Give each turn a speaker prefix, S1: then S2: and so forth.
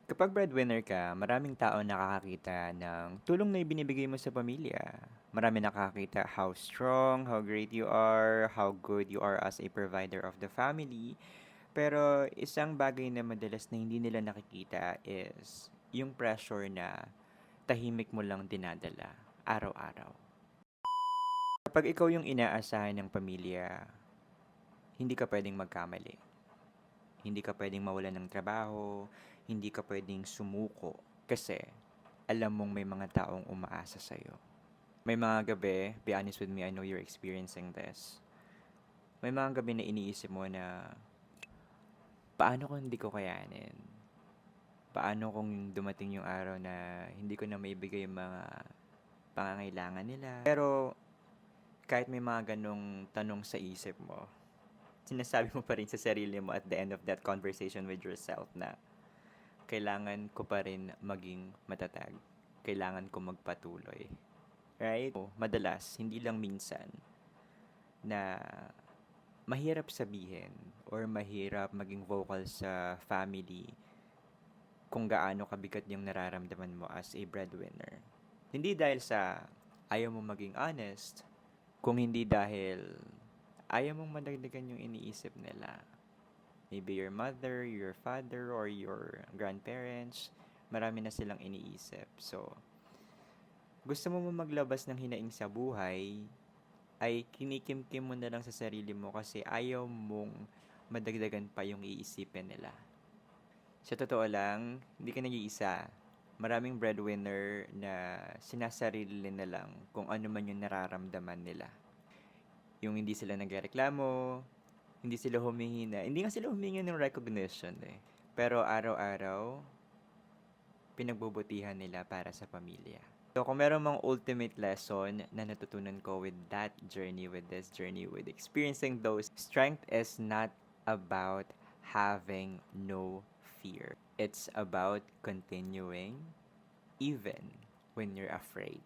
S1: Kapag breadwinner ka, maraming tao nakakakita ng tulong na ibinibigay mo sa pamilya. Marami nakakakita how strong, how great you are, how good you are as a provider of the family. Pero isang bagay na madalas na hindi nila nakikita is yung pressure na tahimik mo lang dinadala araw-araw. Kapag ikaw yung inaasahan ng pamilya, hindi ka pwedeng magkamali. Hindi ka pwedeng mawalan ng trabaho, hindi ka pwedeng sumuko kasi alam mong may mga taong umaasa sa'yo. May mga gabi, be honest with me, I know you're experiencing this. May mga gabi na iniisip mo na paano kung hindi ko kayanin? Paano kung dumating yung araw na hindi ko na maibigay yung mga pangangailangan nila? Pero kahit may mga ganong tanong sa isip mo, sinasabi mo pa rin sa sarili mo at the end of that conversation with yourself na kailangan ko pa rin maging matatag. Kailangan ko magpatuloy. Right? Madalas, hindi lang minsan, na mahirap sabihin or mahirap maging vocal sa family kung gaano kabigat yung nararamdaman mo as a breadwinner. Hindi dahil sa ayaw mo maging honest, kung hindi dahil ayaw mong madagdagan yung iniisip nila. Maybe your mother, your father, or your grandparents, marami na silang iniisip. So, gusto mo maglabas ng hinaing sa buhay, ay kinikimkim mo na lang sa sarili mo kasi ayaw mong madagdagan pa yung iisipin nila. Sa totoo lang, hindi ka nag-iisa. Maraming breadwinner na sinasarili na lang kung ano man yung nararamdaman nila. Yung hindi sila nagreklamo, hindi sila humihina. Hindi nga sila humingi ng recognition eh. Pero araw-araw, pinagbubutihan nila para sa pamilya. So, kung meron mang ultimate lesson na natutunan ko with that journey, with this journey, with experiencing those, strength is not about having no fear. It's about continuing even when you're afraid.